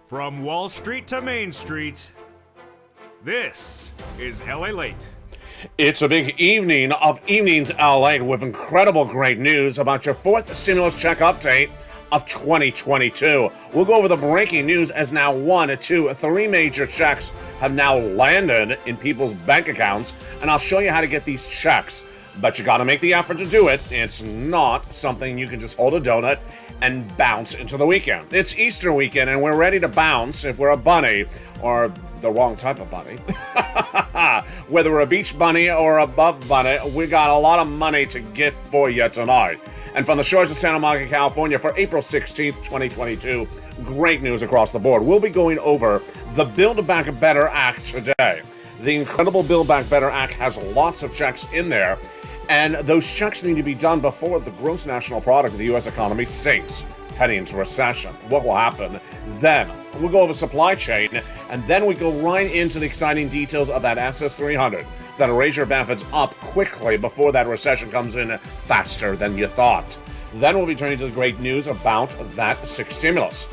From Wall Street to Main Street, this is LALATE. It's a big evening of Evenings LA with incredible great news about your fourth stimulus check update of 2022. We'll go over the breaking news as now 1, 2, 3 major checks have now landed in people's bank accounts, and I'll show you how to get these checks. But you gotta make the effort to do it. It's not something you can just hold a donut and bounce into the weekend. It's Easter weekend and we're ready to bounce if we're a bunny, or the wrong type of bunny. Whether we're a beach bunny or a buff bunny, we got a lot of money to get for you tonight. And from the shores of Santa Monica, California, for April 16th, 2022, great news across the board. We'll be going over the Build Back Better Act today. The incredible Build Back Better Act has lots of checks in there, and those checks need to be done before the gross national product of the U.S. economy sinks, heading into recession. What will happen then? We'll go over supply chain, and then we go right into the exciting details of that SS300 that'll raise your benefits up quickly before that recession comes in faster than you thought. Then we'll be turning to the great news about that sixth stimulus.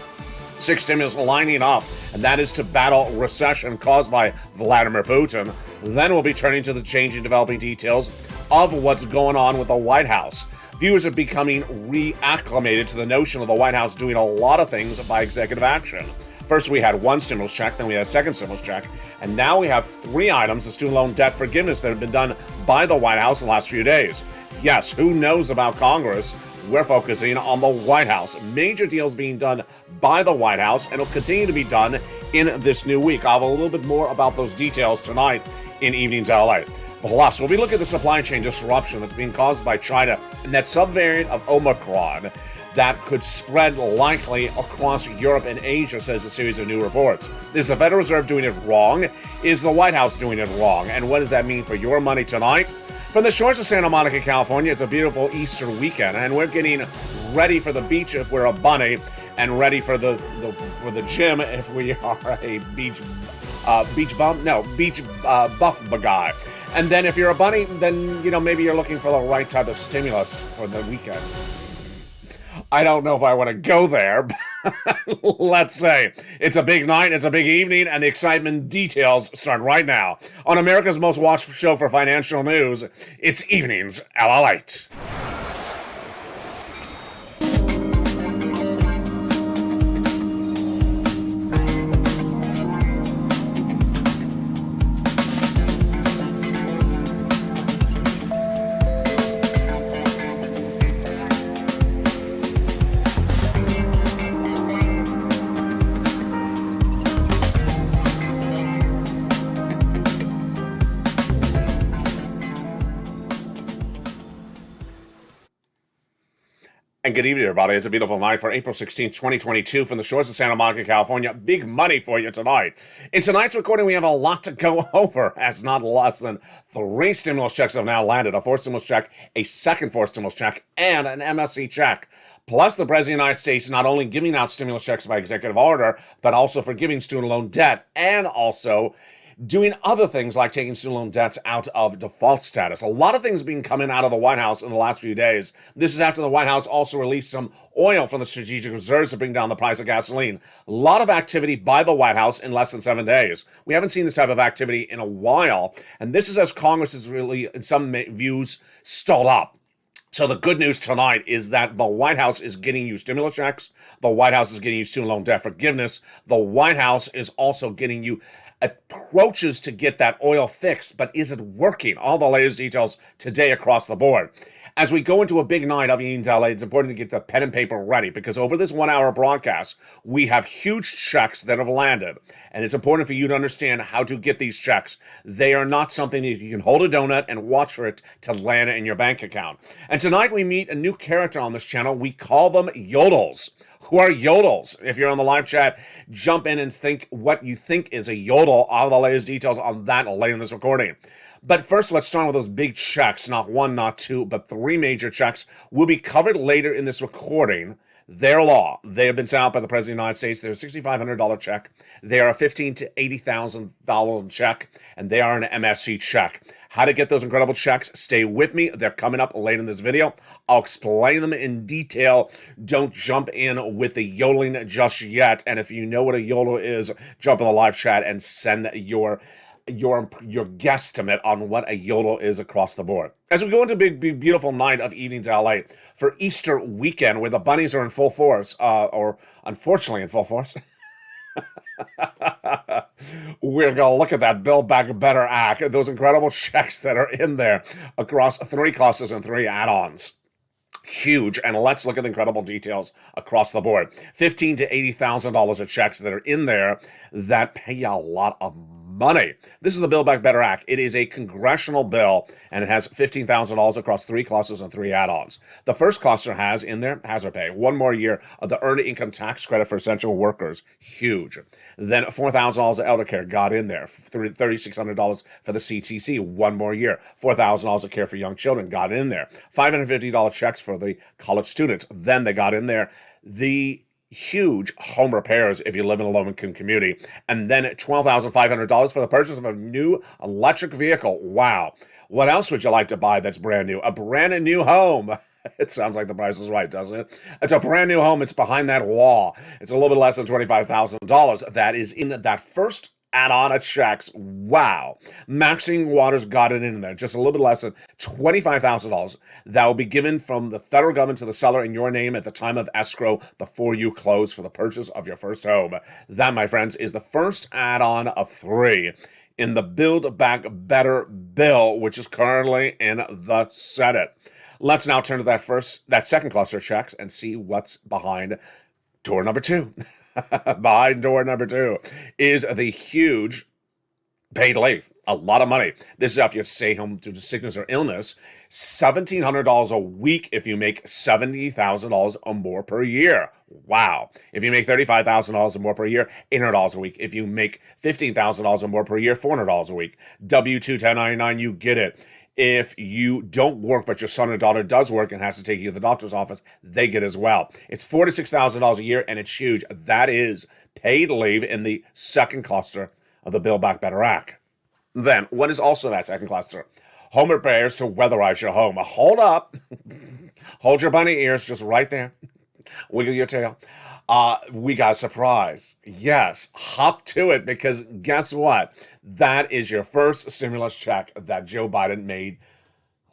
Sixth stimulus lining up, and that is to battle recession caused by Vladimir Putin. Then we'll be turning to the changing developing details of what's going on with the White House. Viewers are becoming reacclimated to the notion of the White House doing a lot of things by executive action. First, we had one stimulus check, then we had a second stimulus check, and now we have 3 items of student loan debt forgiveness that have been done by the White House in the last few days. Yes, who knows about Congress? We're focusing on the White House. Major deals being done by the White House, and will continue to be done in this new week. I'll have a little bit more about those details tonight in Evenings LA. Plus, we'll be looking at the supply chain disruption that's being caused by China and that subvariant of Omicron that could spread likely across Europe and Asia, says a series of new reports. Is the Federal Reserve doing it wrong? Is the White House doing it wrong? And what does that mean for your money tonight? From the shores of Santa Monica, California, it's a beautiful Easter weekend, and we're getting ready for the beach if we're a bunny, and ready for the gym if we are a beach buff guy. And then if you're a bunny, then, maybe you're looking for the right type of stimulus for the weekend. I don't know if I want to go there, but let's say it's a big night, it's a big evening, and the excitement details start right now. On America's most watched show for financial news, it's Evenings LALATE. And good evening, everybody. It's a beautiful night for April 16th, 2022 from the shores of Santa Monica, California. Big money for you tonight. In tonight's recording, we have a lot to go over, as not less than 3 stimulus checks have now landed. A 4th stimulus check, a second 4th stimulus check, and an MSC check. Plus, the President of the United States not only giving out stimulus checks by executive order, but also forgiving student loan debt, and also doing other things like taking student loan debts out of default status. A lot of things being coming out of the White House in the last few days. This is after the White House also released some oil from the strategic reserves to bring down the price of gasoline. A lot of activity by the White House in less than 7 days. We haven't seen this type of activity in a while, and this is as Congress is really, in some views, stalled up. So the good news tonight is that the White House is getting you stimulus checks. The White House is getting you student loan debt forgiveness. The White House is also getting you approaches to get that oil fixed, but is it working? All the latest details today across the board. As we go into a big night of Evenings LA, it's important to get the pen and paper ready, because over this 1-hour broadcast, we have huge checks that have landed. And it's important for you to understand how to get these checks. They are not something that you can hold a donut and watch for it to land in your bank account. And tonight we meet a new character on this channel. We call them yodels. Who are yodels? If you're on the live chat, jump in and think what you think is a yodel. All the latest details on that later in this recording. But first, let's start with those big checks. Not 1, not 2, but 3 major checks will be covered later in this recording. Their law. They have been sent out by the President of the United States. They're a $6,500 check. They are a $15,000 to $80,000 check. And they are an MSC check. How to get those incredible checks, stay with me. They're coming up late in this video. I'll explain them in detail. Don't jump in with the yodeling just yet. And if you know what a yodel is, jump in the live chat and send your guesstimate on what a yodel is across the board. As we go into a big, beautiful night of evenings LA for Easter weekend, where the bunnies are in full force, or unfortunately in full force. We're going to look at that Build Back Better Act, those incredible checks that are in there across 3 clusters and 3 add-ons. Huge. And let's look at the incredible details across the board. $15,000 to $80,000 of checks that are in there that pay you a lot of money. This is the Build Back Better Act. It is a congressional bill, and it has $15,000 across 3 clusters and 3 add-ons. The first cluster has in there hazard pay, 1 more year of the earned income tax credit for essential workers. Huge. Then $4,000 of elder care got in there. $3,600 for the CTC, 1 more year. $4,000 of care for young children got in there. $550 checks for the college students. Then they got in there the huge home repairs if you live in a low-income community. And then $12,500 for the purchase of a new electric vehicle. Wow. What else would you like to buy that's brand new? A brand new home. It sounds like the price is right, doesn't it? It's a brand new home. It's behind that wall. It's a little bit less than $25,000. That is in that first add-on of checks. Wow. Maxine Waters got it in there. Just a little bit less than $25,000 that will be given from the federal government to the seller in your name at the time of escrow before you close for the purchase of your first home. That, my friends, is the first add-on of 3 in the Build Back Better bill, which is currently in the Senate. Let's now turn to that second cluster of checks and see what's behind door number 2. Behind door number 2 is the huge paid leave. A lot of money. This is if you stay home due to sickness or illness. $1,700 a week if you make $70,000 or more per year. Wow. If you make $35,000 or more per year, $800 a week. If you make $15,000 or more per year, $400 a week. W-2 1099, you get it. If you don't work, but your son or daughter does work and has to take you to the doctor's office, they get as well. It's $46,000 a year, and it's huge. That is paid leave in the second cluster of the Build Back Better Act. Then, what is also that second cluster? Home repairs to weatherize your home. Hold up. Hold your bunny ears just right there. Wiggle your tail. We got a surprise. Yes, hop to it, because guess what? That is your first stimulus check that Joe Biden made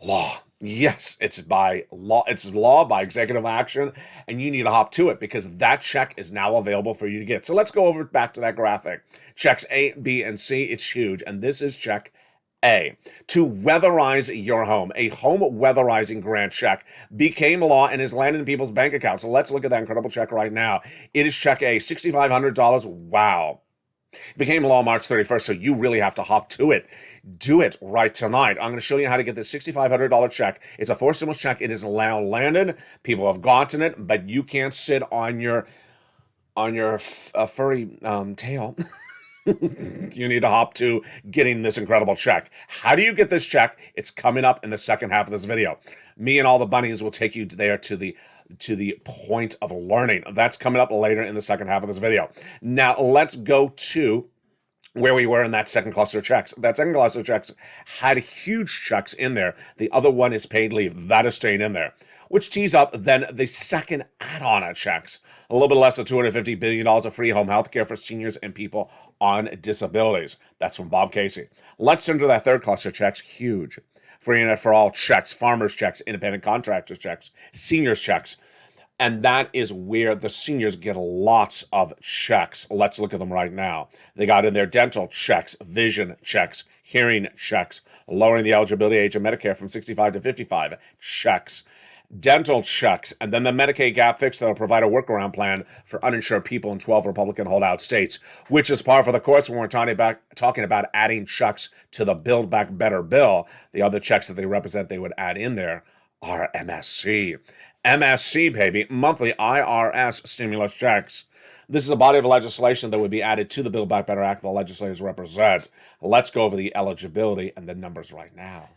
law. Yes, it's by law. It's law by executive action, and you need to hop to it because that check is now available for you to get. So let's go over back to that graphic. Checks A, B, and C. It's huge, and this is check A. To weatherize your home. A home weatherizing grant check became law and is landed in people's bank accounts. So let's look at that incredible check right now. It is check A, $6,500. Wow. It became law March 31st, so you really have to hop to it. Do it right tonight. I'm going to show you how to get this $6,500 check. It's a 4 stimulus check. It is now landed. People have gotten it, but you can't sit on your furry tail. You need to hop to getting this incredible check. How do you get this check? It's coming up in the second half of this video. Me and all the bunnies will take you there to the point of learning. That's coming up later in the second half of this video. Now, let's go to where we were in that second cluster of checks. That second cluster of checks had huge checks in there. The other one is paid leave. That is staying in there, which tees up then the second add-on of checks. A little bit less than $250 billion of free home health care for seniors and people on disabilities. That's from Bob Casey. Let's turn to that third cluster of checks. Huge. Free internet for all checks, farmers checks, independent contractors checks, seniors checks. And that is where the seniors get lots of checks. Let's look at them right now. They got in their dental checks, vision checks, hearing checks, lowering the eligibility age of Medicare from 65 to 55 checks, dental checks, and then the Medicaid gap fix that will provide a workaround plan for uninsured people in 12 Republican holdout states, which is par for the course when we're talking about adding checks to the Build Back Better bill. The other checks that they represent they would add in there are MSC. MSC, baby, monthly IRS stimulus checks. This is a body of legislation that would be added to the Build Back Better Act the legislators represent. Let's go over the eligibility and the numbers right now.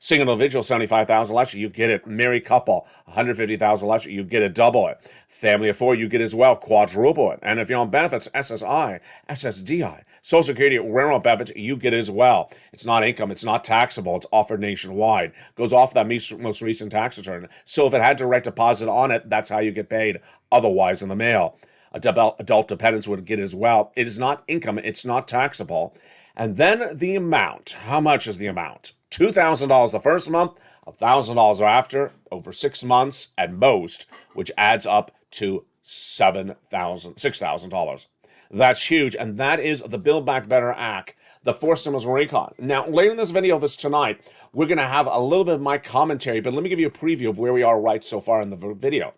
Single individual, 75,000 less, you get it. Married couple, 150,000 less, you get it. Double it. Family of 4, you get as well. Quadruple it. And if you're on benefits, SSI, SSDI, Social Security, railroad benefits, you get it as well. It's not income. It's not taxable. It's offered nationwide. Goes off that most recent tax return. So if it had direct deposit on it, that's how you get paid. Otherwise, in the mail. Adult dependents would get it as well. It is not income. It's not taxable. And then the amount. How much is the amount? $2,000 the first month, $1,000 after, over 6 months at most, which adds up to $6,000. That's huge, and that is the Build Back Better Act, the Forced Stimulus Recon. Now, later in this video, tonight, we're going to have a little bit of my commentary, but let me give you a preview of where we are right so far in the video.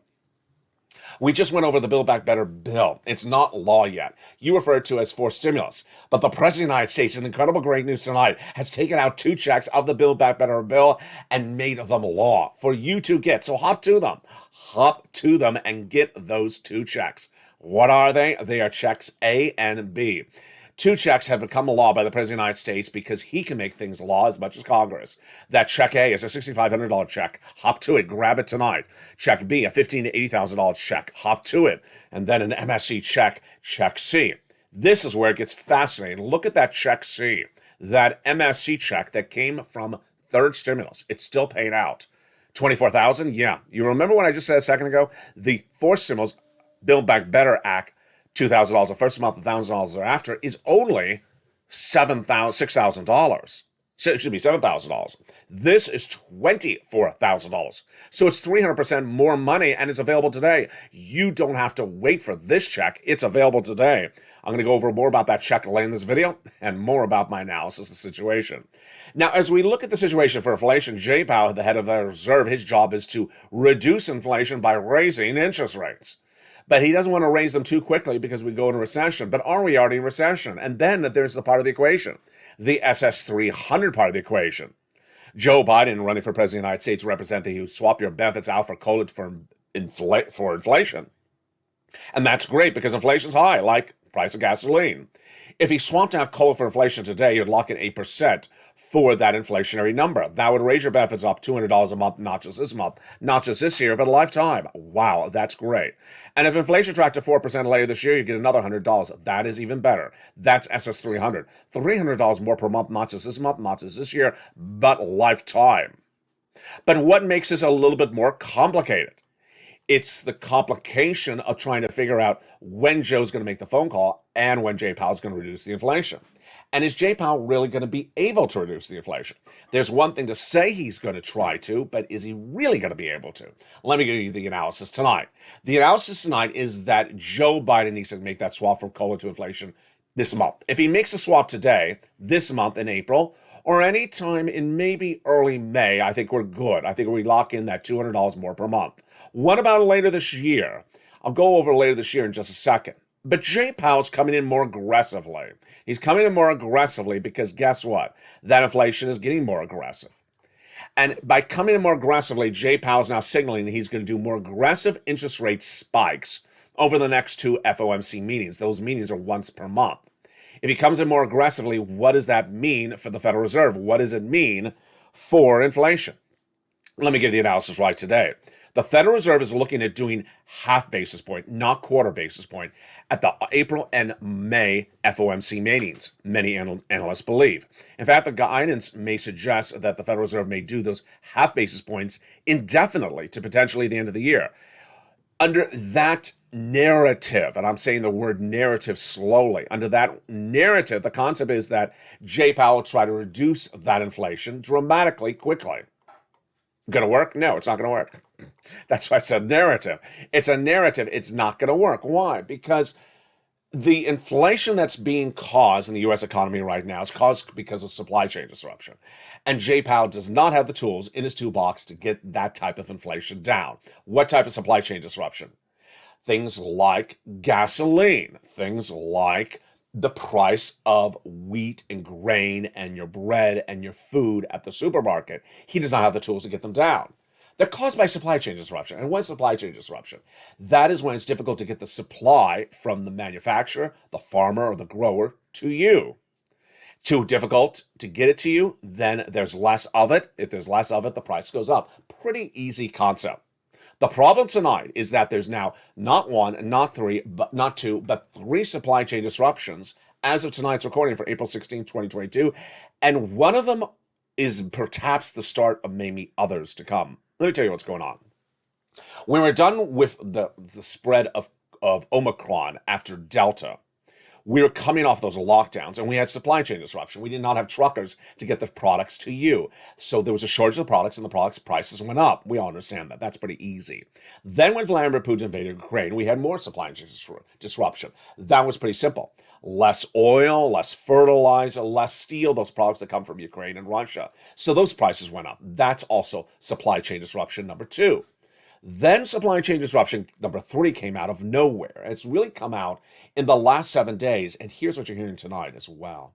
We just went over the Build Back Better bill. It's not law yet. You refer to it as forced stimulus. But the President of the United States, in incredible great news tonight, has taken out 2 checks of the Build Back Better bill and made them law for you to get. So hop to them. Hop to them and get those 2 checks. What are they? They are checks A and B. 2 checks have become a law by the President of the United States because he can make things law as much as Congress. That check A is a $6,500 check. Hop to it. Grab it tonight. Check B, a $15,000 to $80,000 check. Hop to it. And then an MSC check, check C. This is where it gets fascinating. Look at that check C. That MSC check that came from third stimulus. It's still paid out. $24,000? Yeah. You remember what I just said a second ago? The forced stimulus Build Back Better Act, $2,000 the first month, $1,000 thereafter, is only $6,000. So it should be $7,000. This is $24,000. So it's 300% more money, and it's available today. You don't have to wait for this check. It's available today. I'm going to go over more about that check later in this video and more about my analysis of the situation. Now, as we look at the situation for inflation, Jay Powell, the head of the Reserve, his job is to reduce inflation by raising interest rates. But he doesn't want to raise them too quickly because we go into recession. But are we already in recession? And then there's the part of the equation, the SS300 part of the equation. Joe Biden, running for president of the United States, representing you swap your benefits out for COLA for inflation. And that's great because inflation's high, like price of gasoline. If he swapped out COLA for inflation today, you'd lock in 8% for that inflationary number. That would raise your benefits up $200 a month, not just this month, not just this year, but a lifetime. Wow, that's great. And if inflation tracked to 4% later this year, you get another $100. That is even better. That's SS300. $300 more per month, not just this month, not just this year, but lifetime. But what makes this a little bit more complicated? It's the complication of trying to figure out when Joe's going to make the phone call and when Jay Powell's going to reduce the inflation. And is Jay Powell really going to be able to reduce the inflation? There's one thing to say he's going to try to, but is he really going to be able to? Let me give you the analysis tonight. The analysis tonight is that Joe Biden needs to make that swap from COLA to inflation this month. If he makes a swap today, this month in April, or any time in maybe early May, I think we're good. I think we lock in that $200 more per month. What about later this year? I'll go over later this year in just a second. But Jay Powell's coming in more aggressively. He's coming in more aggressively because guess what? That inflation is getting more aggressive. And by coming in more aggressively, Jay Powell's now signaling that he's going to do more aggressive interest rate spikes over the next 2 FOMC meetings. Those meetings are once per month. If he comes in more aggressively, what does that mean for the Federal Reserve? What does it mean for inflation? Let me give the analysis right today. The Federal Reserve is looking at doing half basis point, not quarter basis point, at the April and May FOMC meetings, many analysts believe. In fact, the guidance may suggest that the Federal Reserve may do those half basis points indefinitely to potentially the end of the year. Under that narrative, and I'm saying the word narrative slowly, under that narrative, the concept is that Jay Powell will try to reduce that inflation dramatically, quickly. Going to work? No, it's not going to work. That's why I said narrative. It's a narrative. It's not going to work. Why? Because the inflation that's being caused in the U.S. economy right now is caused because of supply chain disruption. And Jay Powell does not have the tools in his toolbox to get that type of inflation down. What type of supply chain disruption? Things like gasoline, things like the price of wheat and grain and your bread and your food at the supermarket. He does not have the tools to get them down. They're caused by supply chain disruption. And what's supply chain disruption? That is when it's difficult to get the supply from the manufacturer, the farmer, or the grower to you. Too difficult to get it to you, then there's less of it. If there's less of it, the price goes up. Pretty easy concept. The problem tonight is that there's now not one, not three, but not two, but three supply chain disruptions as of tonight's recording for April 16, 2022. And one of them is perhaps the start of maybe others to come. Let me tell you what's going on. When we're done with the spread of Omicron after Delta, we were coming off those lockdowns and we had supply chain disruption. We did not have truckers to get the products to you. So there was a shortage of products and the products prices went up. We all understand that. That's pretty easy. Then when Vladimir Putin invaded Ukraine, we had more supply chain disruption. That was pretty simple. Less oil, less fertilizer, less steel, those products that come from Ukraine and Russia. So those prices went up. That's also supply chain disruption number two. Then supply chain disruption number three came out of nowhere. It's really come out in the last 7 days, and here's what you're hearing tonight as well.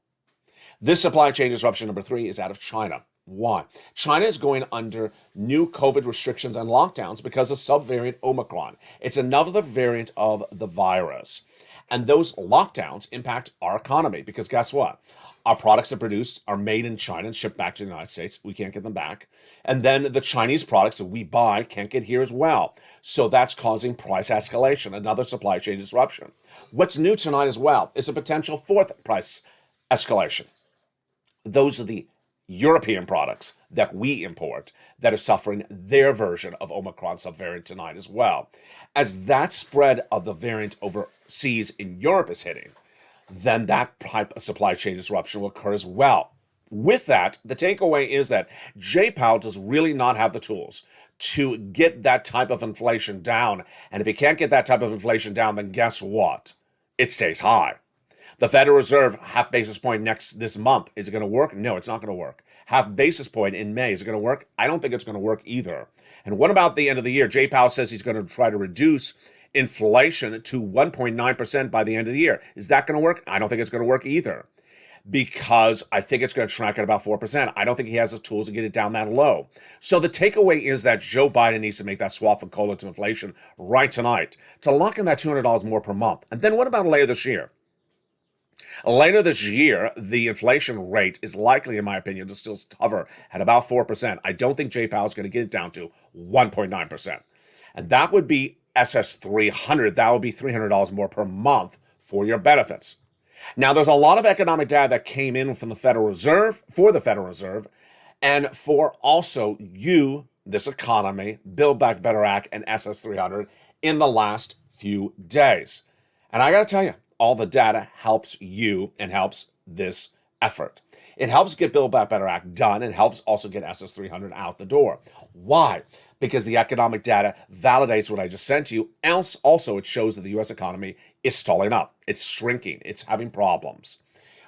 This supply chain disruption number three is out of China. Why? China is going under new COVID restrictions and lockdowns because of subvariant Omicron. It's another variant of the virus. And those lockdowns impact our economy because guess what? Our products are produced, are made in China and shipped back to the United States. We can't get them back. And then the Chinese products that we buy can't get here as well. So that's causing price escalation, another supply chain disruption. What's new tonight as well is a potential fourth price escalation. Those are the European products that we import that are suffering their version of Omicron subvariant tonight as well. As that spread of the variant overseas in Europe is hitting, then that type of supply chain disruption will occur as well. With that, the takeaway is that Jay Powell does really not have the tools to get that type of inflation down. And if he can't get that type of inflation down, then guess what? It stays high. The Federal Reserve, half basis point this month, is it going to work? No, it's not going to work. Half basis point in May, is it going to work? I don't think it's going to work either. And what about the end of the year? Jay Powell says he's going to try to reduce inflation to 1.9% by the end of the year. Is that going to work? I don't think it's going to work either because I think it's going to track at about 4%. I don't think he has the tools to get it down that low. So the takeaway is that Joe Biden needs to make that swap from COLA to inflation right tonight to lock in that $200 more per month. And then what about later this year? Later this year, the inflation rate is likely, in my opinion, to still hover at about 4%. I don't think Jay Powell is going to get it down to 1.9%. And that would be SS300. That would be $300 more per month for your benefits. Now, there's a lot of economic data that came in from the Federal Reserve, for the Federal Reserve, and for also you, this economy, Build Back Better Act, and SS300 in the last few days. And I got to tell you, all the data helps you and helps this effort. It helps get Build Back Better Act done and helps also get SS300 out the door. Why? Because the economic data validates what I just sent to you. Else, also, it shows that the U.S. economy is stalling up. It's shrinking. It's having problems.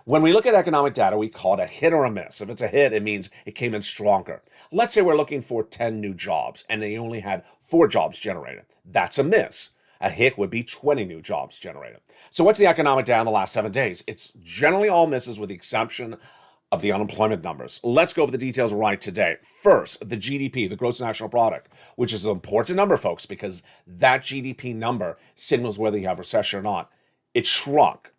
When we look at economic data, we call it a hit or a miss. If it's a hit, it means it came in stronger. Let's say we're looking for 10 new jobs and they only had 4 jobs generated. That's a miss. A hit would be 20 new jobs generated. So what's the economic data in the last 7 days? It's generally all misses with the exception of the unemployment numbers. Let's go over the details right today. First, the GDP, the gross national product, which is an important number, folks, because that GDP number signals whether you have recession or not. It shrunk.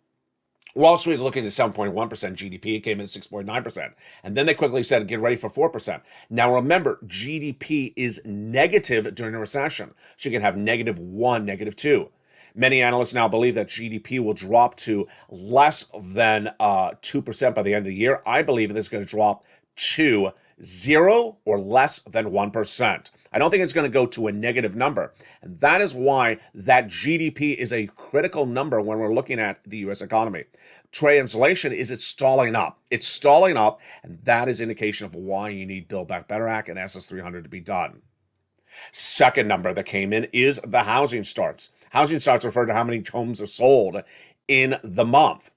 Wall Street is looking at 7.1% GDP. It came in at 6.9%. And then they quickly said, get ready for 4%. Now remember, GDP is negative during a recession. So you can have -1, -2. Many analysts now believe that GDP will drop to less than 2% by the end of the year. I believe it's going to drop to 0 or less than 1%. I don't think it's going to go to a negative number. And that is why that GDP is a critical number when we're looking at the U.S. economy. Translation is it's stalling up. It's stalling up, and that is indication of why you need Build Back Better Act and SS300 to be done. Second number that came in is the housing starts. Housing starts refer to how many homes are sold in the month.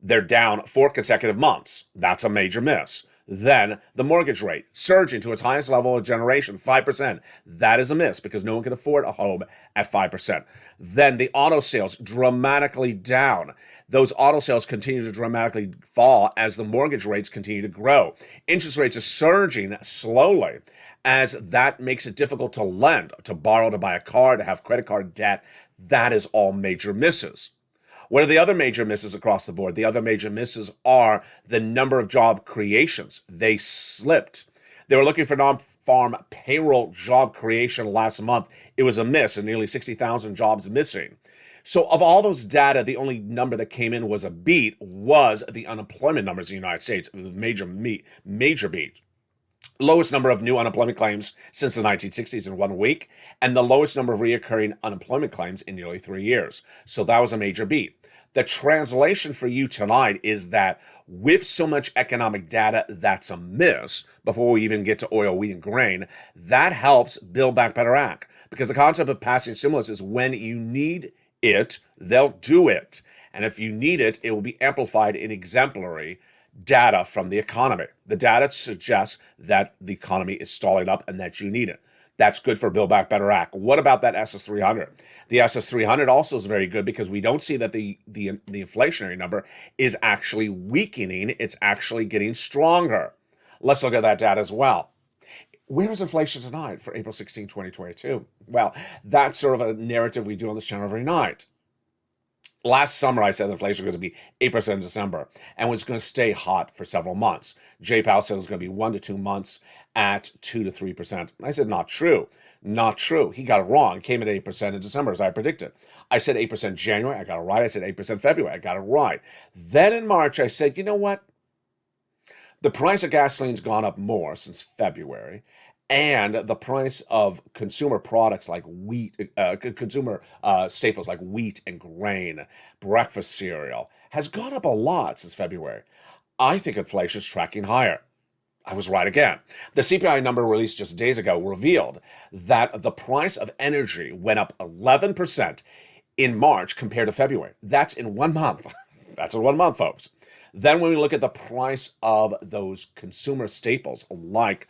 They're down 4 consecutive months. That's a major miss. Then the mortgage rate surging to its highest level of generation, 5%. That is a miss because no one can afford a home at 5%. Then the auto sales dramatically down. Those auto sales continue to dramatically fall as the mortgage rates continue to grow. Interest rates are surging slowly as that makes it difficult to lend, to borrow, to buy a car, to have credit card debt. That is all major misses. What are the other major misses across the board? The other major misses are the number of job creations. They slipped. They were looking for non-farm payroll job creation last month. It was a miss, and nearly 60,000 jobs missing. So of all those data, the only number that came in was a beat, was the unemployment numbers in the United States. It was a major beat. Lowest number of new unemployment claims since the 1960s in 1 week, and the lowest number of reoccurring unemployment claims in nearly 3 years. So that was a major beat. The translation for you tonight is that with so much economic data that's a miss, before we even get to oil, wheat, and grain, that helps Build Back Better Act. Because the concept of passing stimulus is when you need it, they'll do it. And if you need it, it will be amplified in exemplary data from the economy. The data suggests that the economy is stalling up and that you need it. That's good for Build Back Better Act. What about that SS300? The SS300 also is very good because we don't see that the inflationary number is actually weakening. It's actually getting stronger. Let's look at that data as well. Where is inflation tonight for April 16, 2022? Well, that's sort of a narrative we do on this channel every night. Last summer, I said inflation was going to be 8% in December and was going to stay hot for several months. Jay Powell said it was going to be 1 to 2 months at 2 to 3%. I said, not true. Not true. He got it wrong. Came at 8% in December, as I predicted. I said 8% January. I got it right. I said 8% February. I got it right. Then in March, I said, you know what? The price of gasoline's gone up more since February. And the price of consumer products like wheat, consumer staples like wheat and grain, breakfast cereal, has gone up a lot since February. I think inflation is tracking higher. I was right again. The CPI number released just days ago revealed that the price of energy went up 11% in March compared to February. That's in 1 month. That's in 1 month, folks. Then when we look at the price of those consumer staples like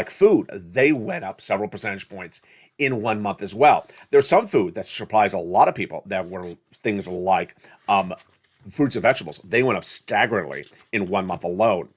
food, they went up several percentage points in 1 month as well. There's some food that surprised a lot of people that were things like fruits and vegetables. They went up staggeringly in 1 month alone.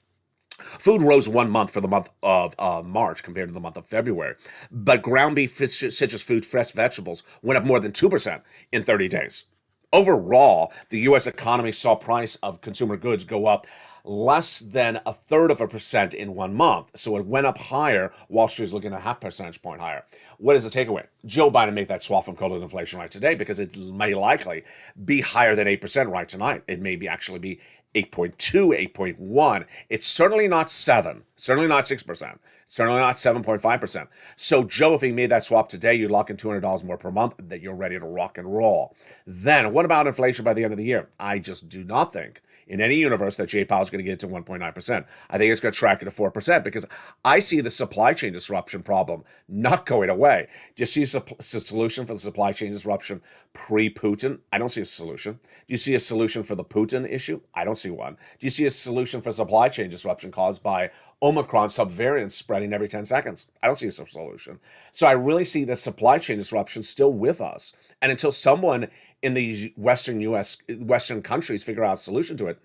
Food rose 1 month for the month of March compared to the month of February. But ground beef, citrus food, fresh vegetables went up more than 2% in 30 days. Overall, the U.S. economy saw price of consumer goods go up less than 1/3% in 1 month. So it went up higher. Wall Street is looking at a 0.5 percentage point higher. What is the takeaway? Joe Biden made that swap from COVID inflation right today because it may likely be higher than 8% right tonight. It may be actually be 8.2, 8.1. It's certainly not 7, certainly not 6%, certainly not 7.5%. So Joe, if he made that swap today, you lock in $200 more per month, that you're ready to rock and roll. Then what about inflation by the end of the year? I just do not think in any universe that Jay Powell is going to get to 1.9%. I think it's going to track it to 4% because I see the supply chain disruption problem not going away. Do you see a solution for the supply chain disruption pre-Putin? I don't see a solution. Do you see a solution for the Putin issue? I don't see one. Do you see a solution for supply chain disruption caused by Omicron subvariants spreading every 10 seconds? I don't see a solution. So I really see the supply chain disruption still with us. And until someone in the Western countries figure out a solution to it,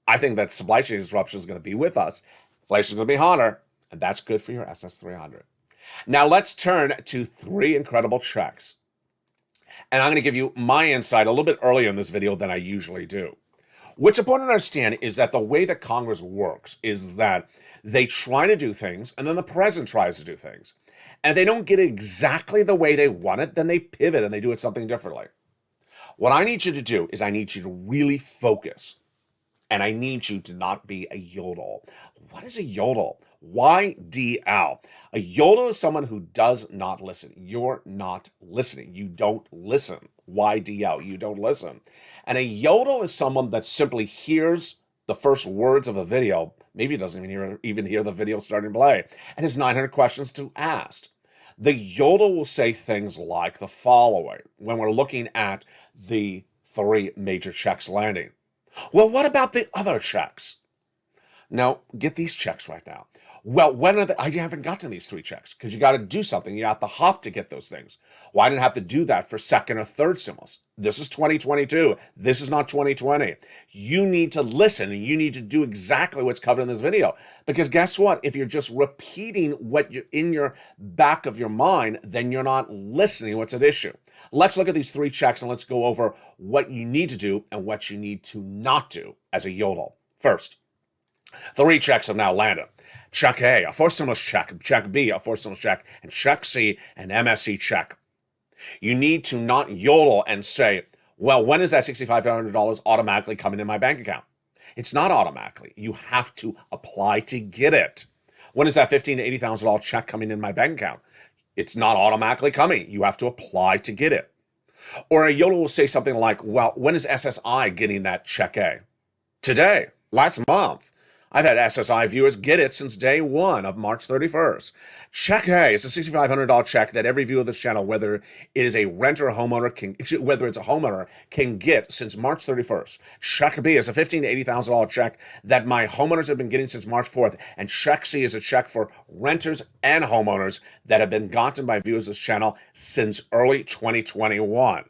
I think that supply chain disruption is going to be with us. Inflation is going to be hotter, and that's good for your SS300. Now let's turn to 3 incredible checks. And I'm going to give you my insight a little bit earlier in this video than I usually do. What's important to understand is that the way that Congress works is that they try to do things, and then the president tries to do things. And if they don't get it exactly the way they want it, then they pivot and they do it something differently. What I need you to do is I need you to really focus. And I need you to not be a yodel. What is a yodel? YDL. A yodel is someone who does not listen. You're not listening. You don't listen. YDL. You don't listen. And a yodel is someone that simply hears the first words of a video. Maybe doesn't even hear the video starting to play. And has 900 questions to ask. The yodel will say things like the following when we're looking at the 3 major checks landing. Well, what about the other checks? Now, get these checks right now. Well, when are I haven't gotten these 3 checks because you got to do something. You have to hop to get those things. Well, I didn't have to do that for second or third stimulus. This is 2022. This is not 2020. You need to listen and you need to do exactly what's covered in this video. Because guess what? If you're just repeating what you're in your back of your mind, then you're not listening what's at issue. Let's look at these 3 checks and let's go over what you need to do and what you need to not do as a yodel. First, 3 checks have now landed. Check A, a forced stimulus check. Check B, a forced stimulus check. And check C, an MSC check. You need to not yodel and say, well, when is that $6,500 automatically coming in my bank account? It's not automatically. You have to apply to get it. When is that $15,000 to $80,000 check coming in my bank account? It's not automatically coming. You have to apply to get it. Or a yodel will say something like, well, when is SSI getting that check A? Today, last month. I've had SSI viewers get it since day 1 of March 31st. Check A is a $6,500 check that every viewer of this channel, whether it is a renter or homeowner, can get since March 31st. Check B is a $15,000 to $80,000 check that my homeowners have been getting since March 4th. And check C is a check for renters and homeowners that have been gotten by viewers of this channel since early 2021.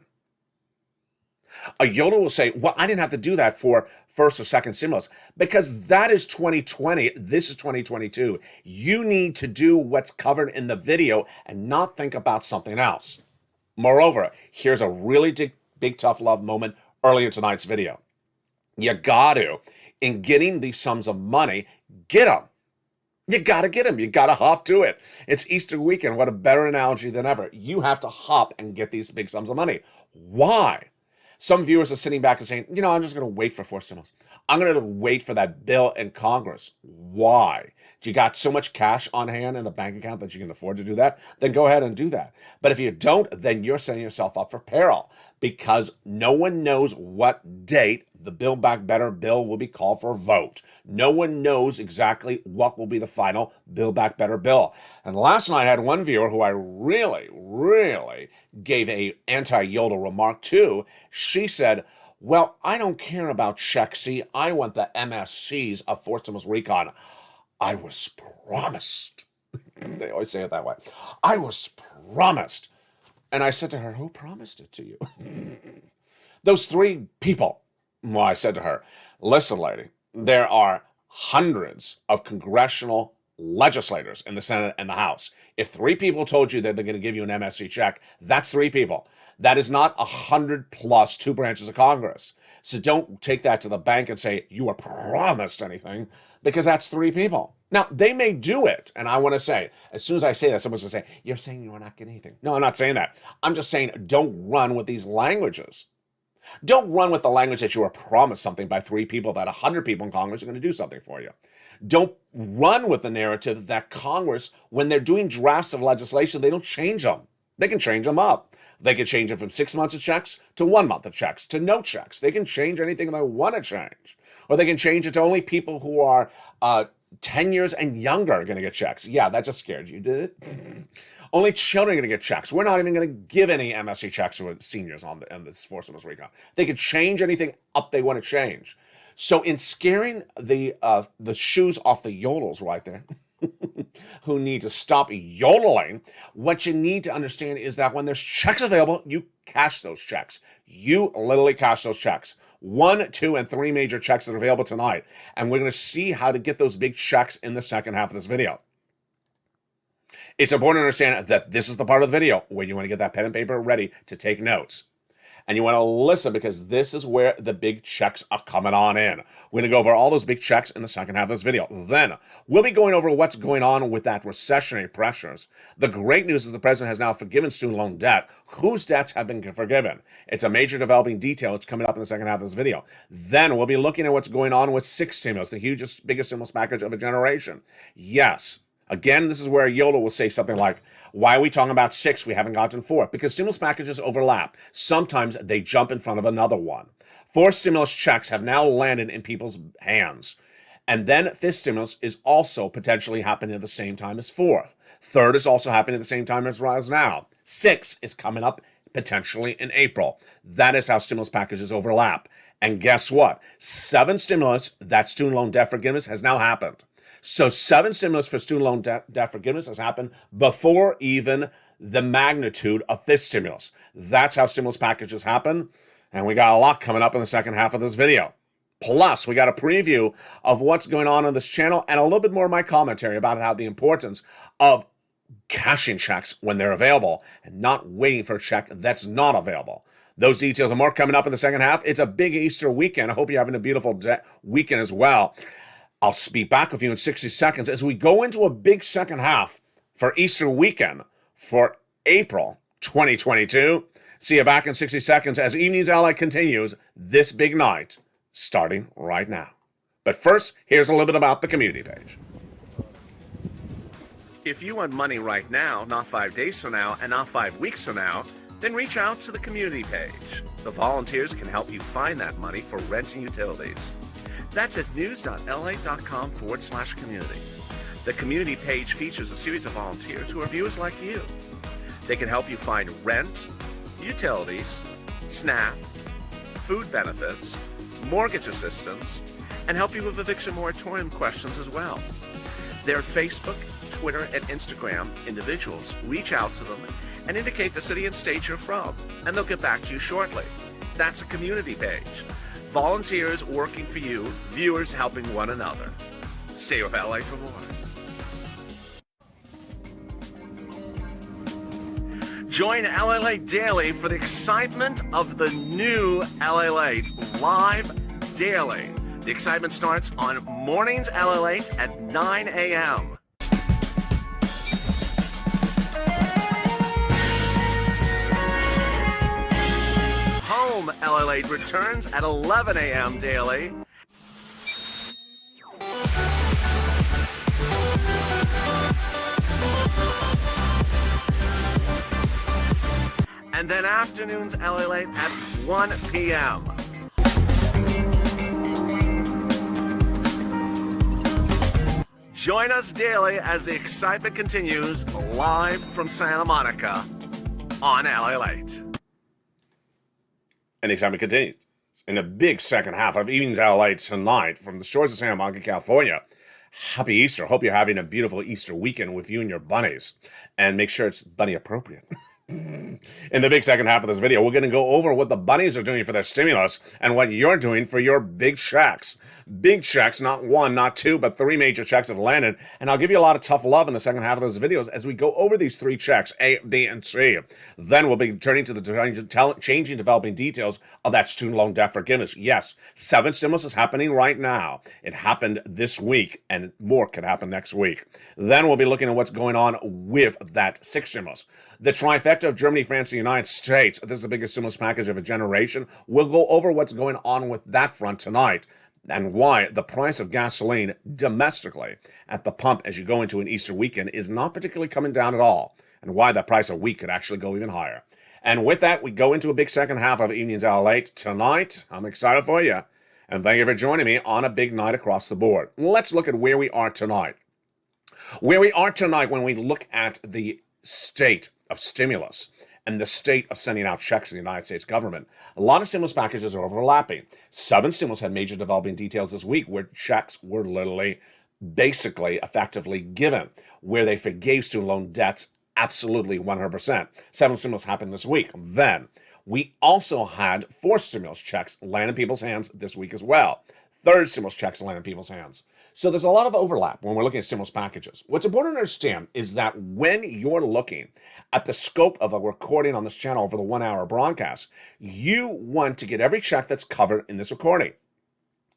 A yodel will say, well, I didn't have to do that for first or second stimulus because that is 2020. This is 2022. You need to do what's covered in the video and not think about something else. Moreover, here's a really big tough love moment earlier in tonight's video. You got to, in getting these sums of money, get them. You got to get them. You got to hop to it. It's Easter weekend. What a better analogy than ever. You have to hop and get these big sums of money. Why? Some viewers are sitting back and saying, you know, I'm just going to wait for forced stimulus. I'm going to wait for that bill in Congress. Why? Do you got so much cash on hand in the bank account that you can afford to do that? Then go ahead and do that. But if you don't, then you're setting yourself up for peril because no one knows what date the Build Back Better bill will be called for a vote. No one knows exactly what will be the final Build Back Better bill. And last night I had one viewer who I really gave a anti-yodel remark to. She said, well, I don't care about check C. I want the MSCs of forced stimulus recon. I was promised. They always say it that way. I was promised. And I said to her, who promised it to you? Those 3 people. Well, I said to her, listen, lady, there are hundreds of congressional legislators in the Senate and the House. If 3 people told you that they're going to give you an MSC check, that's 3 people. That is not 100 plus 2 branches of Congress. So don't take that to the bank and say you were promised anything because that's 3 people. Now, they may do it. And I want to say, as soon as I say that, someone's going to say, you're saying you are not getting anything. No, I'm not saying that. I'm just saying don't run with these languages. Don't run with the language that you were promised something by 3 people, that 100 people in Congress are going to do something for you. Don't run with the narrative that Congress, when they're doing drafts of legislation, they don't change them. They can change them up. They can change it from 6 months of checks to 1 month of checks to no checks. They can change anything they want to change. Or they can change it to only people who are 10 years and younger are going to get checks. Yeah, that just scared you, did it? Only children are going to get checks. We're not even going to give any MSC checks to seniors on this forced stimulus recon. They can change anything up they want to change. So in scaring the shoes off the yodels right there, who need to stop yodeling, what you need to understand is that when there's checks available, you cash those checks. You literally cash those checks. 1, 2, and 3 major checks that are available tonight. And we're going to see how to get those big checks in the second half of this video. It's important to understand that this is the part of the video where you want to get that pen and paper ready to take notes. And you want to listen because this is where the big checks are coming on in. We're going to go over all those big checks in the second half of this video. Then we'll be going over what's going on with that recessionary pressures. The great news is the president has now forgiven student loan debt. Whose debts have been forgiven? It's a major developing detail. It's coming up in the second half of this video. Then we'll be looking at what's going on with 6 stimulus, the hugest, biggest stimulus package of a generation. Yes. Again, this is where Yoda will say something like, why are we talking about 6? We haven't gotten 4. Because stimulus packages overlap. Sometimes they jump in front of another one. 4 stimulus checks have now landed in people's hands. And then 5th stimulus is also potentially happening at the same time as 4th. 3rd is also happening at the same time as now. 6 is coming up potentially in April. That is how stimulus packages overlap. And guess what? 7 stimulus, that student loan debt forgiveness, has now happened. So 7 stimulus for student loan debt forgiveness has happened before even the magnitude of 5th stimulus. That's how stimulus packages happen. And we got a lot coming up in the second half of this video. Plus, we got a preview of what's going on this channel and a little bit more of my commentary about how the importance of cashing checks when they're available and not waiting for a check that's not available. Those details and more coming up in the second half. It's a big Easter weekend. I hope you're having a beautiful weekend as well. I'll be back with you in 60 seconds as we go into a big second half for Easter weekend for April 2022. See you back in 60 seconds as Evenings LA continues this big night starting right now. But first, here's a little bit about the community page. If you want money right now, not 5 days from now, and not 5 weeks from now, then reach out to the community page. The volunteers can help you find that money for rent and utilities. That's at news.la.com/community. The community page features a series of volunteers who are viewers like you. They can help you find rent, utilities, SNAP, food benefits, mortgage assistance, and help you with eviction moratorium questions as well. Their Facebook, Twitter, and Instagram individuals reach out to them and indicate the city and state you're from, and they'll get back to you shortly. That's a community page. Volunteers working for you, viewers helping one another. Stay with LA for more. Join LALATE Daily for the excitement of the new LALATE live daily. The excitement starts on mornings LALATE at 9 a.m. Home LALATE returns at 11 a.m. daily. And then afternoons LALATE at 1 p.m. Join us daily as the excitement continues live from Santa Monica on LALATE. And the excitement continues in the big second half of Evenings LALATE tonight from the shores of Santa Monica, California. Happy Easter. Hope you're having a beautiful Easter weekend with you and your bunnies. And make sure it's bunny appropriate. In the big second half of this video, we're going to go over what the bunnies are doing for their stimulus and what you're doing for your big checks. Big checks, not one, not two, but 3 major checks have landed. And I'll give you a lot of tough love in the second half of those videos as we go over these 3 checks, A, B, and C. Then we'll be turning to the changing, developing details of that student loan debt forgiveness. Yes, 7 stimulus is happening right now. It happened this week, and more could happen next week. Then we'll be looking at what's going on with that 6th stimulus. The trifecta of Germany, France, and the United States. This is the biggest stimulus package of a generation. We'll go over what's going on with that front tonight and why the price of gasoline domestically at the pump as you go into an Easter weekend is not particularly coming down at all, and why the price of wheat could actually go even higher. And with that, we go into a big second half of Evenings LALATE tonight. I'm excited for you, and thank you for joining me on a big night across the board. Let's look at where we are tonight. Where we are tonight when we look at the state of stimulus and the state of sending out checks to the United States government. A lot of stimulus packages are overlapping. 7 stimulus had major developing details this week where checks were literally, basically, effectively given, where they forgave student loan debts absolutely 100%. 7 stimulus happened this week. Then, we also had 4 stimulus checks land in people's hands this week as well. 3rd stimulus checks land in people's hands. So there's a lot of overlap when we're looking at stimulus packages. What's important to understand is that when you're looking at the scope of a recording on this channel for the 1-hour broadcast, you want to get every check that's covered in this recording.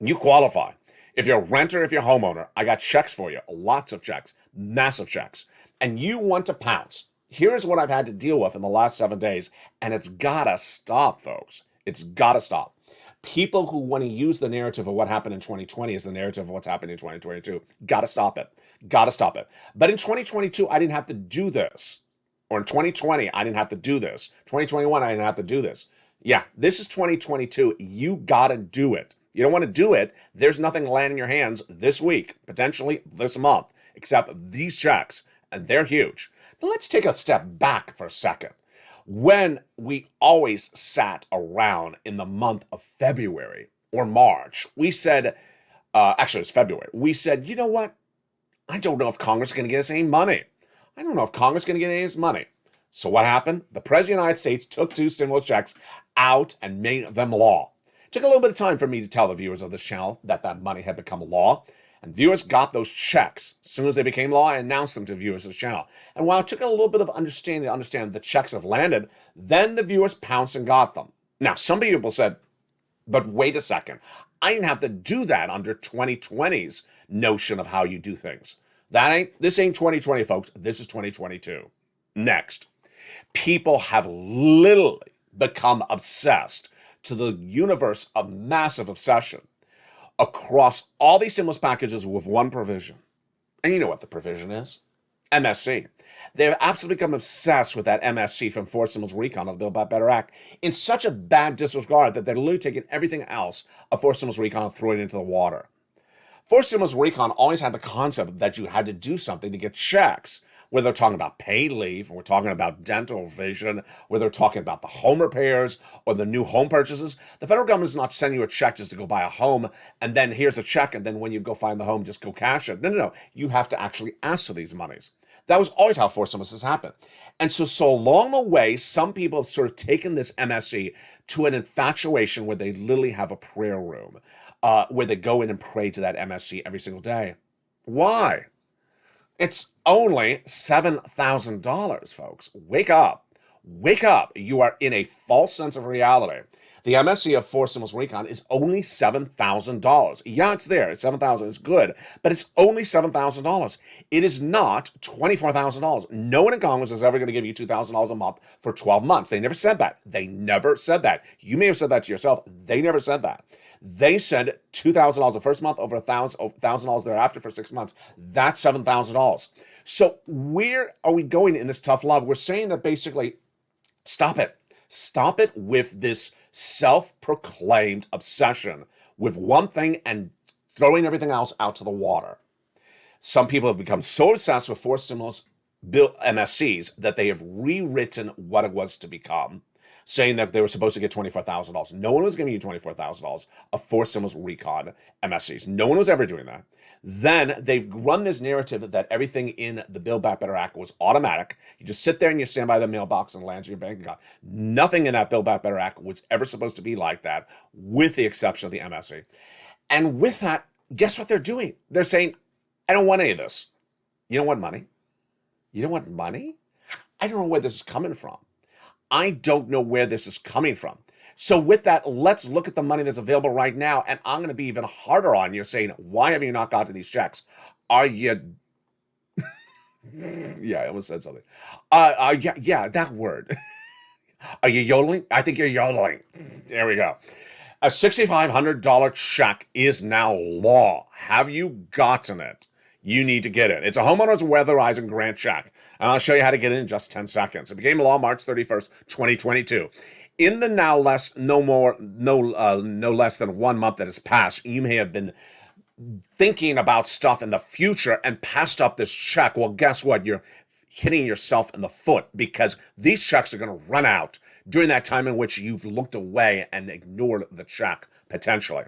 You qualify. If you're a renter, if you're a homeowner, I got checks for you. Lots of checks, massive checks. And you want to pounce. Here's what I've had to deal with in the last 7 days, and it's gotta stop, folks. It's gotta stop. People who want to use the narrative of what happened in 2020 as the narrative of what's happening in 2022. Gotta stop it. Gotta stop it. But in 2022, I didn't have to do this. Or in 2020, I didn't have to do this. 2021, I didn't have to do this. Yeah, this is 2022. You gotta do it. You don't want to do it. There's nothing landing in your hands this week, potentially this month, except these checks, and they're huge. Now let's take a step back for a second. When we always sat around in the month of February or March, we said, actually it's February, we said, you know what? I don't know if Congress is going to get us any money. I don't know if Congress is going to get any of this money. So what happened? The President of the United States took 2 stimulus checks out and made them law. It took a little bit of time for me to tell the viewers of this channel that that money had become law. And viewers got those checks. As soon as they became law, I announced them to viewers of the channel. And while it took a little bit of understanding to understand the checks have landed, then the viewers pounced and got them. Now, some people said, but wait a second. I didn't have to do that under 2020's notion of how you do things. This ain't 2020, folks. This is 2022. Next, people have literally become obsessed to the universe of massive obsession across all these stimulus packages with one provision. And you know what the provision is? MSC. They've absolutely become obsessed with that MSC from Forced Stimulus Recon of the Build Back Better Act in such a bad disregard that they're literally taking everything else of Forced Stimulus Recon and throwing it into the water. Forced Stimulus Recon always had the concept that you had to do something to get checks, whether they're talking about paid leave, or we're talking about dental, vision, whether they're talking about the home repairs or the new home purchases. The federal government is not sending you a check just to go buy a home, and then here's a check, and then when you go find the home, just go cash it. No. You have to actually ask for these monies. That was always how forced stimulus has happened. And so along the way, some people have sort of taken this MSC to an infatuation where they literally have a prayer room, where they go in and pray to that MSC every single day. Why? It's only $7,000, folks. Wake up. Wake up. You are in a false sense of reality. The MSC of Forced Stimulus Recon is only $7,000. Yeah, it's there. It's $7,000. It's good. But it's only $7,000. It is not $24,000. No one in Congress is ever going to give you $2,000 a month for 12 months. They never said that. They never said that. You may have said that to yourself. They never said that. They said $2,000 the first month, over $1,000 thereafter for 6 months. That's $7,000. So where are we going in this tough love? We're saying that basically, stop it. Stop it with this self-proclaimed obsession with one thing and throwing everything else out to the water. Some people have become so obsessed with forced stimulus bill MSCs that they have rewritten what it was to become, saying that they were supposed to get $24,000. No one was giving you $24,000 of forced stimulus recon MSCs. No one was ever doing that. Then they've run this narrative that everything in the Build Back Better Act was automatic. You just sit there and you stand by the mailbox and it lands in your bank account. Nothing in that Build Back Better Act was ever supposed to be like that, with the exception of the MSC. And with that, guess what they're doing? They're saying, I don't want any of this. You don't want money? You don't want money? I don't know where this is coming from. I don't know where this is coming from. So with that, let's look at the money that's available right now. And I'm going to be even harder on you, saying, why have you not gotten these checks? Are you... yeah, I almost said something. Yeah, that word. Are you yodeling? I think you're yodeling. There we go. A $6,500 check is now law. Have you gotten it? You need to get it. It's a homeowner's weatherizing grant check. And I'll show you how to get it in just 10 seconds. It became law March 31st, 2022. In the no less than 1 month that has passed, you may have been thinking about stuff in the future and passed up this check. Well, guess what? You're hitting yourself in the foot, because these checks are going to run out during that time in which you've looked away and ignored the check, potentially.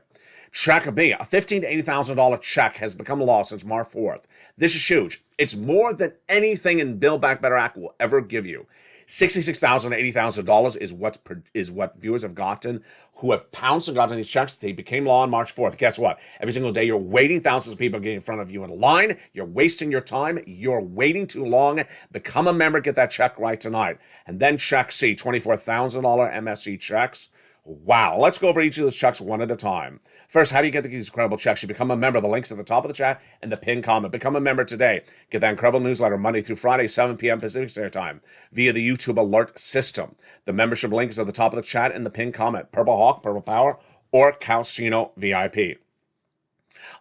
Check B, a $15,000 to $80,000 check has become law since March 4th. This is huge. It's more than anything in Build Back Better Act will ever give you. $66,000 to $80,000 is what viewers have gotten who have pounced and gotten these checks. They became law on March 4th. Guess what? Every single day you're waiting. Thousands of people getting in front of you in line. You're wasting your time. You're waiting too long. Become a member. Get that check right tonight. And then check C, $24,000 MSC checks. Wow. Let's go over each of those checks one at a time. First, how do you get these incredible checks? You become a member. The link's at the top of the chat and the pinned comment. Become a member today. Get that incredible newsletter Monday through Friday, 7 p.m. Pacific Standard Time via the YouTube alert system. The membership link is at the top of the chat and the pinned comment. Purple Hawk, Purple Power, or Calcino VIP.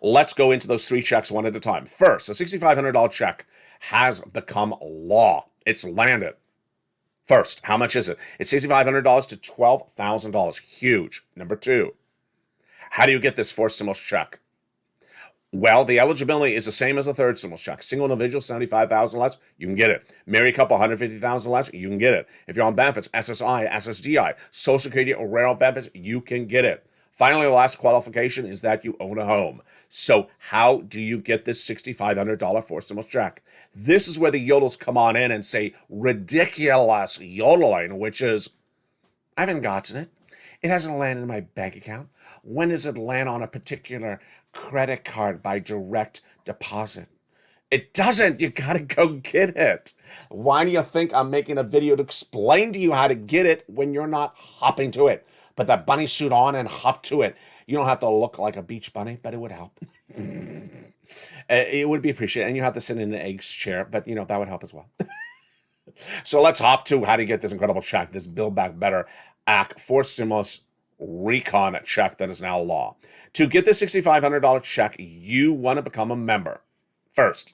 Let's go into those three checks one at a time. First, a $6,500 check has become law. It's landed. First, how much is it? It's $6,500 to $12,000. Huge. Number two, how do you get this forced stimulus check? Well, the eligibility is the same as the third stimulus check. Single individual, $75,000 less, you can get it. Married couple, $150,000 less, you can get it. If you're on benefits, SSI, SSDI, Social Security or rural benefits, you can get it. Finally, the last qualification is that you own a home. So how do you get this $6,500 forced stimulus check? This is where the yodels come on in and say ridiculous yodeling, which is, I haven't gotten it. It hasn't landed in my bank account. When does it land on a particular credit card by direct deposit? It doesn't. You gotta go get it. Why do you think I'm making a video to explain to you how to get it when you're not hopping to it? Put that bunny suit on and hop to it. You don't have to look like a beach bunny, but it would help. It would be appreciated. And you have to sit in the eggs chair, but that would help as well. So let's hop to how to get this incredible check, this Build Back Better Act for Stimulus Recon check that is now law. To get this $6,500 check, you want to become a member. First,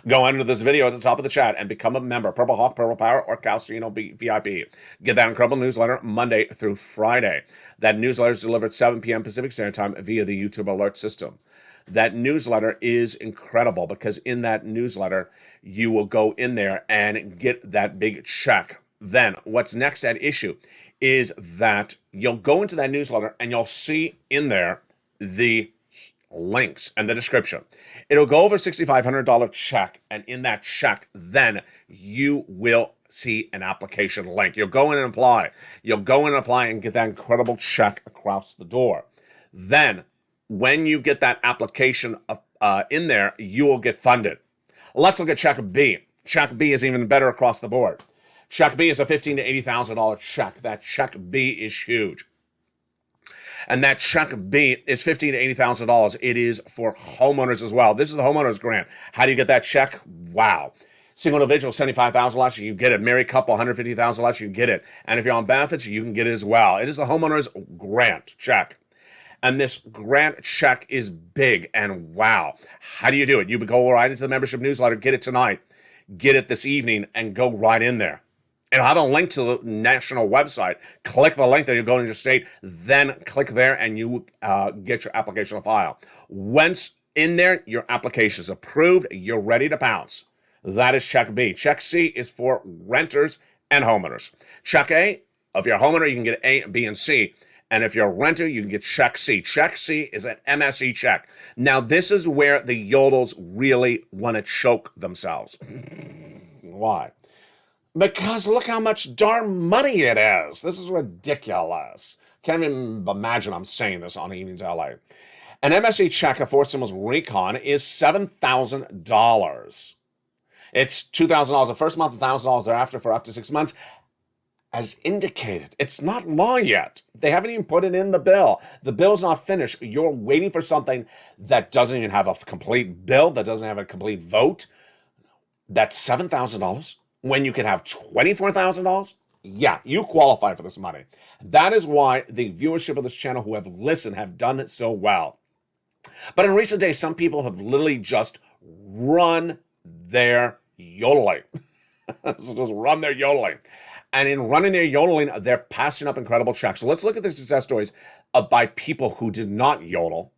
go under this video at the top of the chat and become a member. Purple Hawk, Purple Power, or Calcino VIP. Get that incredible newsletter Monday through Friday. That newsletter is delivered 7 p.m. Pacific Standard Time via the YouTube alert system. That newsletter is incredible because in that newsletter, you will go in there and get that big check. Then what's next at issue is that you'll go into that newsletter and you'll see in there the links and the description. It'll go over $6,500 check, and in that check, then you will see an application link. You'll go in and apply. You'll go in and apply and get that incredible check across the door. Then, when you get that application in there, you will get funded. Let's look at check B. Check B is even better across the board. Check B is a $15,000 to $80,000 check. That check B is huge. And that check B is $15,000 to $80,000. It is for homeowners as well. This is the homeowners grant. How do you get that check? Wow. Single individual, $75,000 less, you get it. Married couple, $150,000 less, you get it. And if you're on benefits, you can get it as well. It is the homeowners grant check. And this grant check is big, and wow. How do you do it? You go right into the membership newsletter, get it tonight, get it this evening, and go right in there. It'll have a link to the national website. Click the link that you're going to your state, then click there and you get your application on file. Once in there, your application is approved, you're ready to pounce. That is check B. Check C is for renters and homeowners. Check A, if you're a homeowner, you can get A, B, and C. And if you're a renter, you can get check C. Check C is an MSE check. Now, this is where the yodels really want to choke themselves. Why? Because look how much darn money it is. This is ridiculous. Can't even imagine I'm saying this on Evenings LA. An MSE check for Stimulus Recon is $7,000. It's $2,000 the first month, $1,000 thereafter for up to 6 months. As indicated, it's not law yet. They haven't even put it in the bill. The bill's not finished. You're waiting for something that doesn't even have a complete bill, that doesn't have a complete vote. That's $7,000. When you can have $24,000, yeah, you qualify for this money. That is why the viewership of this channel who have listened have done it so well. But in recent days, some people have literally just run their yodeling. So just run their yodeling. And in running their yodeling, they're passing up incredible checks. So let's look at the success stories by people who did not yodel,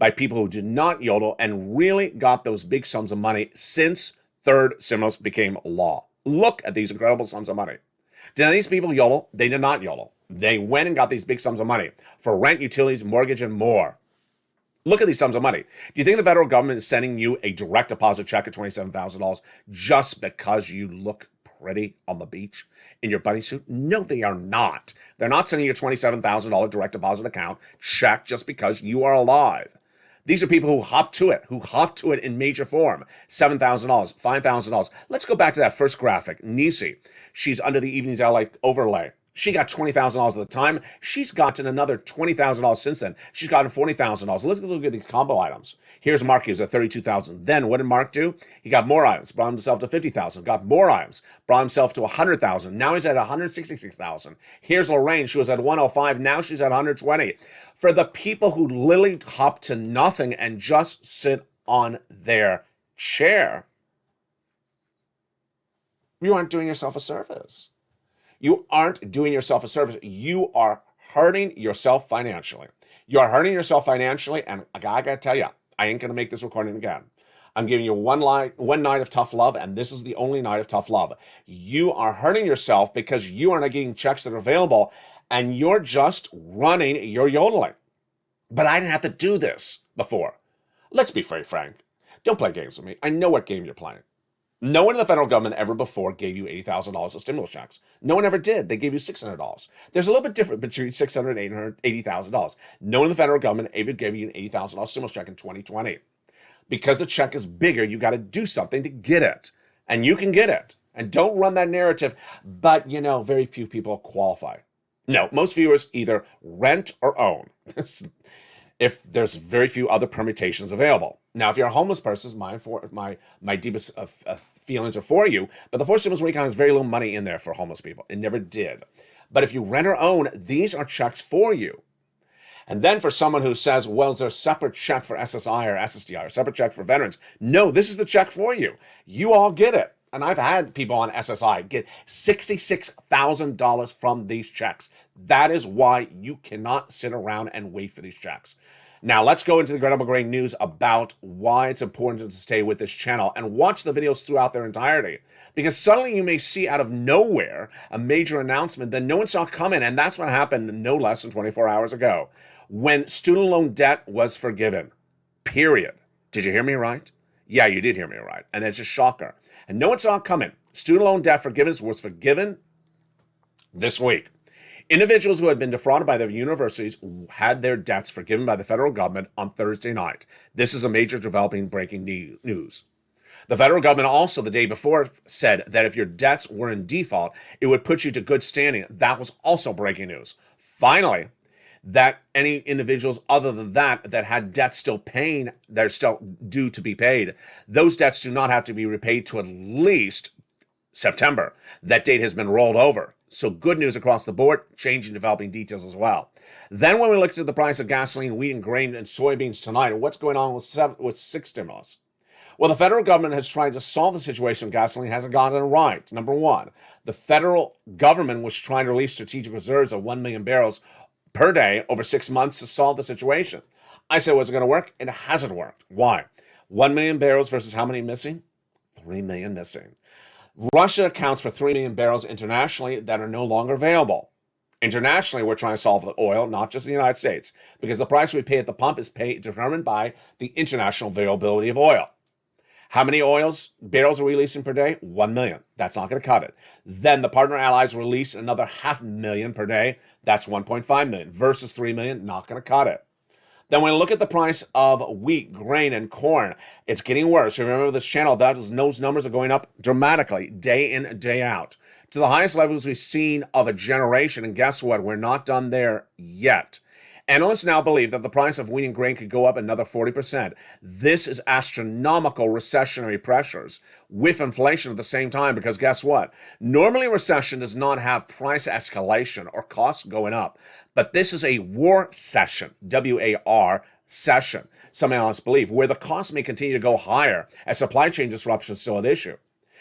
and really got those big sums of money since third stimulus became law. Look at these incredible sums of money. Did these people yodel? They did not yodel. They went and got these big sums of money for rent, utilities, mortgage, and more. Look at these sums of money. Do you think the federal government is sending you a direct deposit check of $27,000 just because you look pretty on the beach in your bunny suit? No, they are not. They're not sending you a $27,000 direct deposit account check just because you are alive. These are people who hop to it in major form. $7,000, $5,000. Let's go back to that first graphic. Nisi, she's under the Evenings LA overlay. She got $20,000 at the time. She's gotten another $20,000 since then. She's gotten $40,000. Look at these combo items. Here's Mark, he was at $32,000. Then what did Mark do? He got more items, brought himself to $50,000. Got more items, brought himself to $100,000. Now he's at $166,000. Here's Lorraine. She was at $105,000. Now she's at $120,000. For the people who literally hop to nothing and just sit on their chair, you aren't doing yourself a service. You aren't doing yourself a service. You are hurting yourself financially. You are hurting yourself financially, and I gotta tell you, I ain't gonna make this recording again. I'm giving you one night of tough love, and this is the only night of tough love. You are hurting yourself because you are not getting checks that are available, and you're just running your yodeling. But I didn't have to do this before. Let's be very frank. Don't play games with me. I know what game you're playing. No one in the federal government ever before gave you $80,000 of stimulus checks. No one ever did. They gave you $600. There's a little bit different between $600 and $880,000. No one in the federal government ever gave you an $80,000 stimulus check in 2020. Because the check is bigger, you got to do something to get it. And you can get it. And don't run that narrative, but very few people qualify. No, most viewers either rent or own. If there's very few other permutations available. Now, if you're a homeless person, my deepest feelings are for you, but the fourth stimulus recount has very little money in there for homeless people. It never did. But if you rent or own, these are checks for you. And then for someone who says, well, is there a separate check for SSI or SSDI or a separate check for veterans? No, this is the check for you. You all get it. And I've had people on SSI get $66,000 from these checks. That is why you cannot sit around and wait for these checks. Now, let's go into the incredible great news about why it's important to stay with this channel and watch the videos throughout their entirety. Because suddenly you may see out of nowhere a major announcement that no one saw coming, and that's what happened no less than 24 hours ago when student loan debt was forgiven. Period. Did you hear me right? Yeah, you did hear me right. And that's a shocker. And no one saw it coming. Student loan debt forgiveness was forgiven this week. Individuals who had been defrauded by their universities had their debts forgiven by the federal government on Thursday night. This is a major developing breaking news. The federal government also the day before said that if your debts were in default, it would put you to good standing. That was also breaking news. Finally, that any individuals other than that had debts still paying, they're still due to be paid, those debts do not have to be repaid to at least September. That date has been rolled over. So good news across the board, changing developing details as well. Then when we looked at the price of gasoline, wheat, and grain, and soybeans tonight, and what's going on with six stimulus? Well, the federal government has tried to solve the situation with gasoline, hasn't gotten it right. Number one, the federal government was trying to release strategic reserves of 1 million barrels per day over 6 months to solve the situation. I said, was it going to work? It hasn't worked. Why? 1 million barrels versus how many missing? 3 million missing. Russia accounts for 3 million barrels internationally that are no longer available. Internationally, we're trying to solve the oil, not just the United States, because the price we pay at the pump is determined by the international availability of oil. How many barrels are we releasing per day? 1 million. That's not going to cut it. Then the partner allies release another 500,000 per day. That's 1.5 million versus 3 million. Not going to cut it. Then when we look at the price of wheat, grain, and corn, it's getting worse. Remember this channel, those numbers are going up dramatically day in, day out, to the highest levels we've seen of a generation. And guess what? We're not done there yet. Analysts now believe that the price of wheat and grain could go up another 40%. This is astronomical recessionary pressures with inflation at the same time, because guess what? Normally recession does not have price escalation or costs going up, but this is a war session, W-A-R session, some analysts believe, where the costs may continue to go higher as supply chain disruption is still an issue.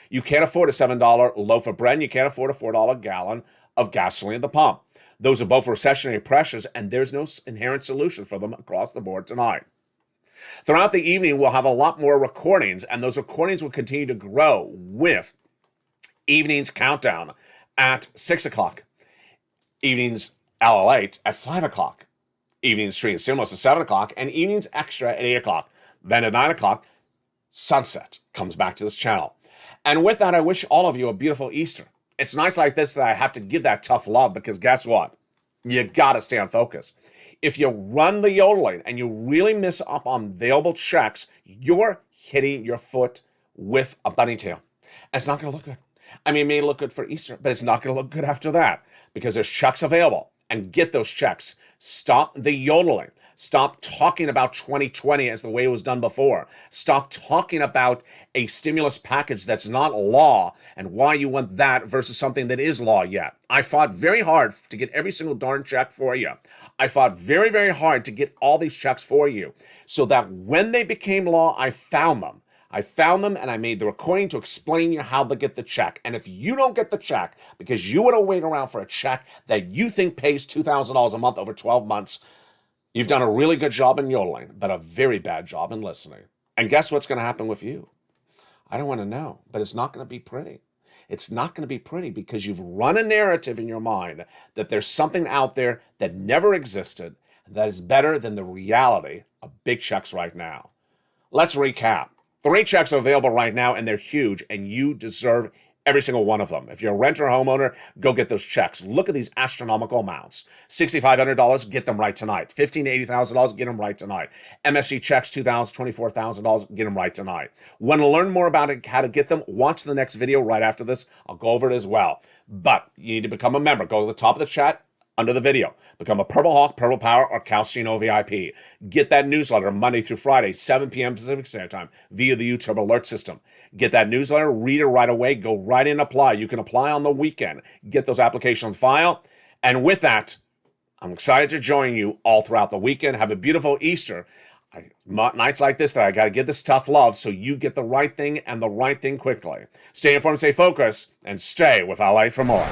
You can't afford a $7 loaf of bread, and you can't afford a $4 gallon of gasoline at the pump. Those are both recessionary pressures, and there's no inherent solution for them across the board tonight. Throughout the evening, we'll have a lot more recordings, and those recordings will continue to grow with evening's countdown at 6 o'clock, evening's LALATE at 5 o'clock, evening's stream and stimulus at 7 o'clock, and evening's extra at 8 o'clock. Then at 9 o'clock, sunset comes back to this channel. And with that, I wish all of you a beautiful Easter. It's nights like this that I have to give that tough love, because guess what? You got to stay on focus. If you run the yodeling and you really miss up on available checks, you're hitting your foot with a bunny tail. And it's not going to look good. I mean, it may look good for Easter, but it's not going to look good after that, because there's checks available. And get those checks. Stop the yodeling. Stop talking about 2020 as the way it was done before. Stop talking about a stimulus package that's not law and why you want that versus something that is law yet. I fought very hard to get every single darn check for you. I fought very, very hard to get all these checks for you so that when they became law, I found them. And I made the recording to explain you how to get the check. And if you don't get the check because you want to wait around for a check that you think pays $2,000 a month over 12 months, you've done a really good job in yodeling, but a very bad job in listening. And guess what's going to happen with you? I don't want to know, but it's not going to be pretty. It's not going to be pretty because you've run a narrative in your mind that there's something out there that never existed that is better than the reality of big checks right now. Let's recap. 3 checks are available right now, and they're huge, and you deserve every single one of them. If you're a renter or homeowner, go get those checks. Look at these astronomical amounts. $6,500, get them right tonight. $15,000 to $80,000, get them right tonight. MSC checks, $2,000, $24,000, get them right tonight. Want to learn more about it, how to get them? Watch the next video right after this. I'll go over it as well. But you need to become a member. Go to the top of the chat under the video. Become a Purple Hawk, Purple Power, or Calcino VIP. Get that newsletter Monday through Friday, 7 p.m. Pacific Standard Time via the YouTube alert system. Get that newsletter, read it right away, go right in, apply. You can apply on the weekend. Get those applications on file. And with that, I'm excited to join you all throughout the weekend. Have a beautiful Easter. Nights like this that I got to give this tough love so you get the right thing and the right thing quickly. Stay informed, stay focused, and stay with LA for more.